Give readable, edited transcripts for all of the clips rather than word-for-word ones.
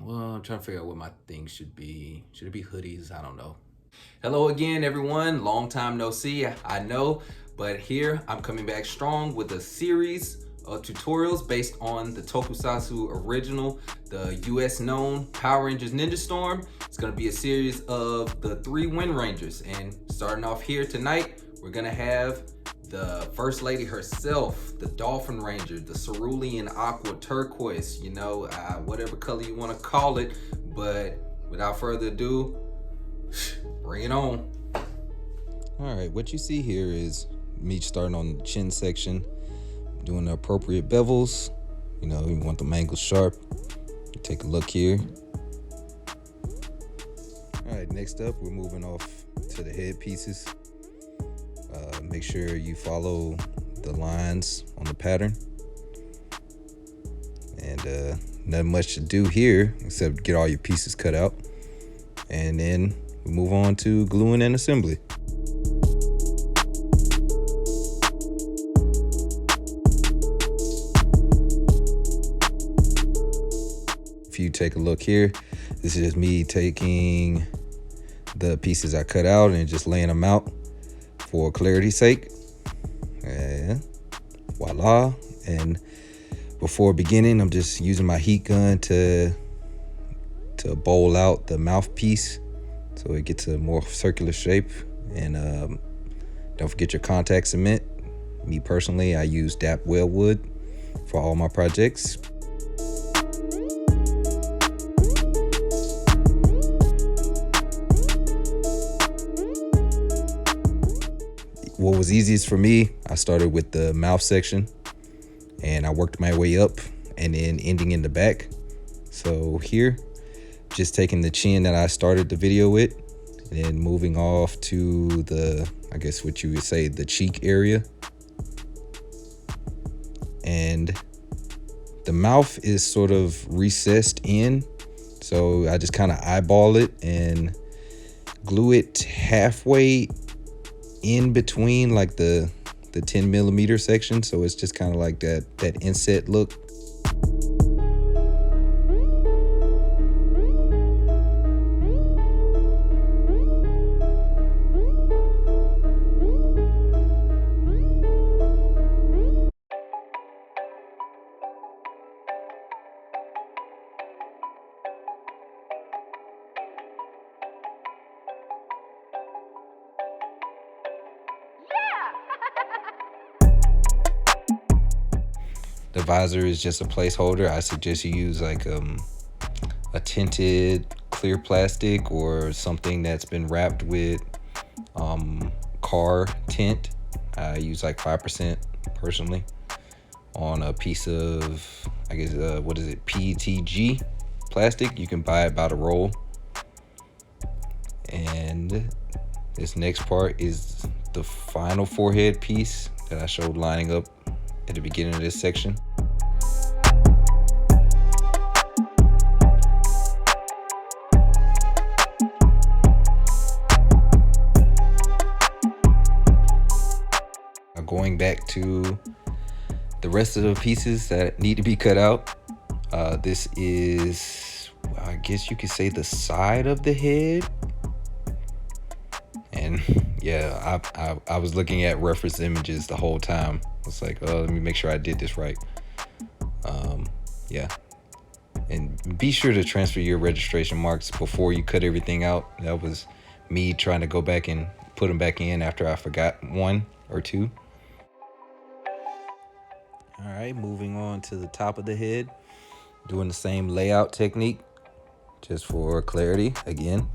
Well, I'm trying to figure out what my thing should be. Should it be hoodies? I don't know. Hello again, everyone. Long time no see, I know, but here I'm coming back strong with a series of tutorials based on the Tokusatsu original, the US known Power Rangers Ninja Storm. It's gonna be a series of the 3 Wind Rangers, and starting off here tonight, we're gonna have the First Lady herself, the Dolphin Ranger, the cerulean aqua turquoise, whatever color you want to call it. But without further ado, bring it on. All right, what you see here is me starting on the chin section, doing the appropriate bevels. You want the angles sharp. Take a look here. All right, next up, we're moving off to the head pieces. Make sure you follow the lines on the pattern. And nothing much to do here except get all your pieces cut out. And then we move on to gluing and assembly. If you take a look here, this is just me taking the pieces I cut out and just laying them out for clarity's sake. And voila. And before beginning, I'm just using my heat gun to bowl out the mouthpiece so it gets a more circular shape. And don't forget your contact cement. Me personally, I use DAP Wellwood for all my projects. What was easiest for me, I started with the mouth section and I worked my way up and then ending in the back. So here, just taking the chin that I started the video with and then moving off to the, I guess what you would say, the cheek area. And the mouth is sort of recessed in. So I just kind of eyeball it and glue it halfway in between like the 10 millimeter section, so it's just kind of like that inset look. The visor is just a placeholder. I suggest you use like a tinted clear plastic or something that's been wrapped with car tint. I use like 5% personally on a piece of, I guess, PETG plastic. You can buy it by the roll. And this next part is the final forehead piece that I showed lining up at the beginning of this section. Going back to the rest of the pieces that need to be cut out. This is, I guess you could say, the side of the head. And yeah, I was looking at reference images the whole time. It's like, oh, let me make sure I did this right. Yeah. And be sure to transfer your registration marks before you cut everything out. That was me trying to go back and put them back in after I forgot one or two. All right, moving on to the top of the head, doing the same layout technique, just for clarity again.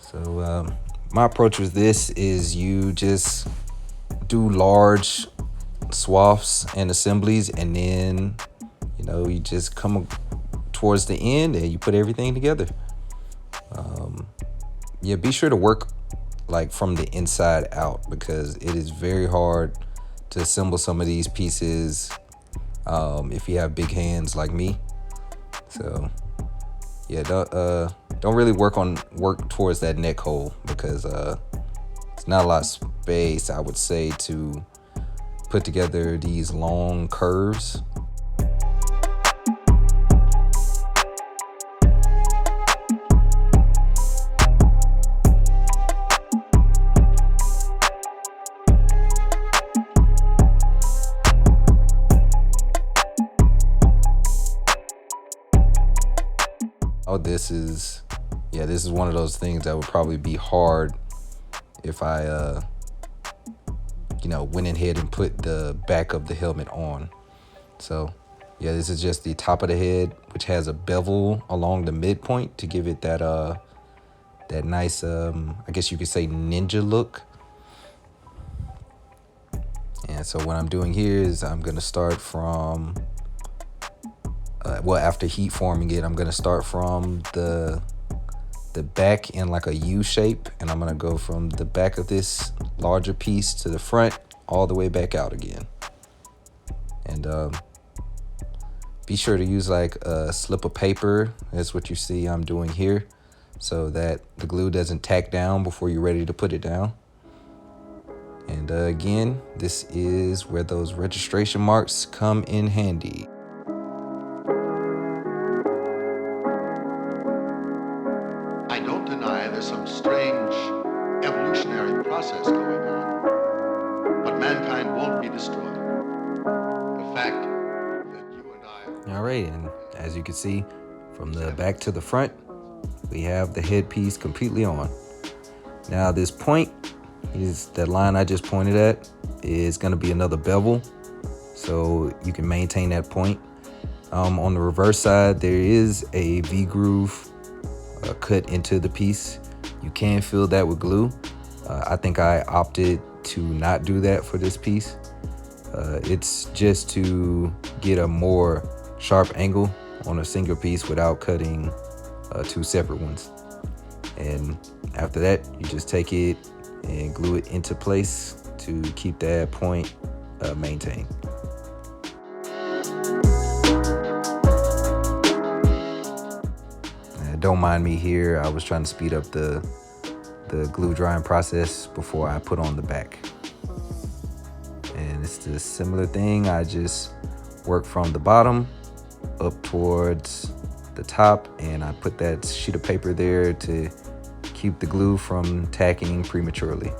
So my approach with this is you just do large swaths and assemblies, and then you just come towards the end and you put everything together. Yeah, be sure to work like from the inside out, because it is very hard to assemble some of these pieces if you have big hands like me. So yeah, don't really work towards that neck hole, because it's not a lot of space, I would say, to put together these long curves. Oh, this is one of those things that would probably be hard if I went ahead and put the back of the helmet on. So yeah, this is just the top of the head, which has a bevel along the midpoint to give it that nice I guess you could say ninja look. And so what I'm doing here is I'm gonna start from after heat forming it, I'm gonna start from the back in like a U shape, and I'm gonna go from the back of this larger piece to the front all the way back out again. And be sure to use like a slip of paper. That's what you see I'm doing here, so that the glue doesn't tack down before you're ready to put it down. And again, this is where those registration marks come in handy. I don't deny there's some strange evolutionary process going on, but mankind won't be destroyed. The fact that you and I... All right, and as you can see, from the back to the front, we have the headpiece completely on. Now this point is that line I just pointed at is going to be another bevel, so you can maintain that point. On the reverse side, there is a V-groove cut into the piece. You can fill that with glue. I think I opted to not do that for this piece. It's just to get a more sharp angle on a single piece without cutting two separate ones. And after that, you just take it and glue it into place to keep that point maintained. Don't mind me here. I was trying to speed up the glue drying process before I put on the back. And it's the similar thing. I just work from the bottom up towards the top, and I put that sheet of paper there to keep the glue from tacking prematurely.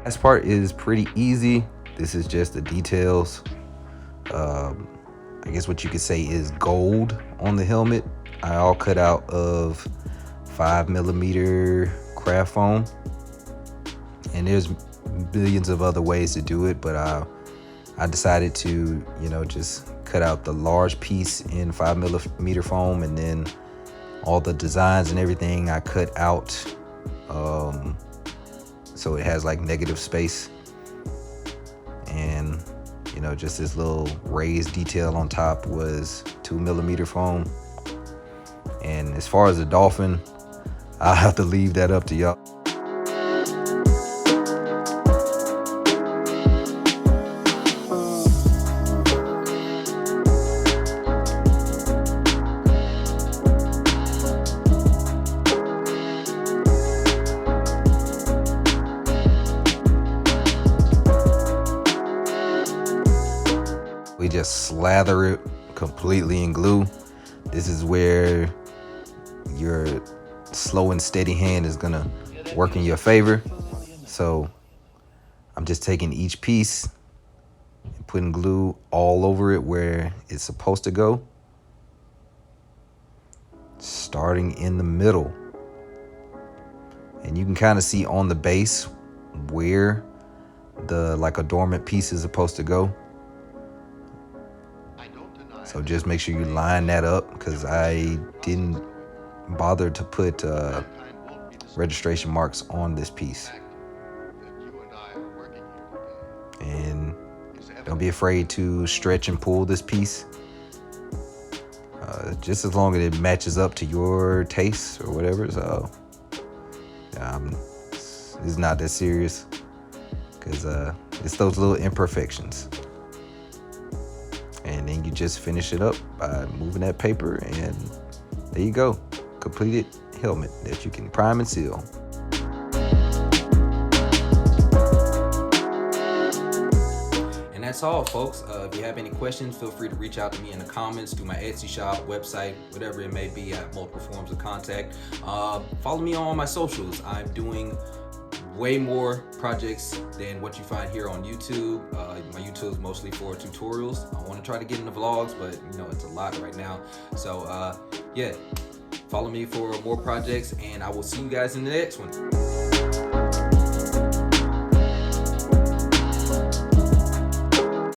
This part is pretty easy. This is just the details. I guess what you could say is gold on the helmet. I all cut out of 5mm craft foam, and there's billions of other ways to do it, but I decided to just cut out the large piece in 5mm foam, and then all the designs and everything I cut out so it has like negative space, and just this little raised detail on top was 2mm foam. And as far as the dolphin, I'll have to leave that up to y'all. We just slather it completely in glue. This is where your slow and steady hand is gonna work in your favor. So I'm just taking each piece and putting glue all over it where it's supposed to go, starting in the middle. And you can kind of see on the base where the like a dormant piece is supposed to go. So just make sure you line that up, because I didn't bother to put registration marks on this piece. And don't be afraid to stretch and pull this piece, just as long as it matches up to your taste or whatever. So it's not that serious, because it's those little imperfections. And then you just finish it up by moving that paper, and there you go. Completed helmet that you can prime and seal. And that's all, folks. If you have any questions, feel free to reach out to me in the comments, through my Etsy shop, website, whatever it may be. I have multiple forms of contact. Follow me on my socials. I'm doing way more projects than what you find here on YouTube. My YouTube is mostly for tutorials. I want to try to get into vlogs, but you know, it's a lot right now. So yeah, follow me for more projects, and I will see you guys in the next one.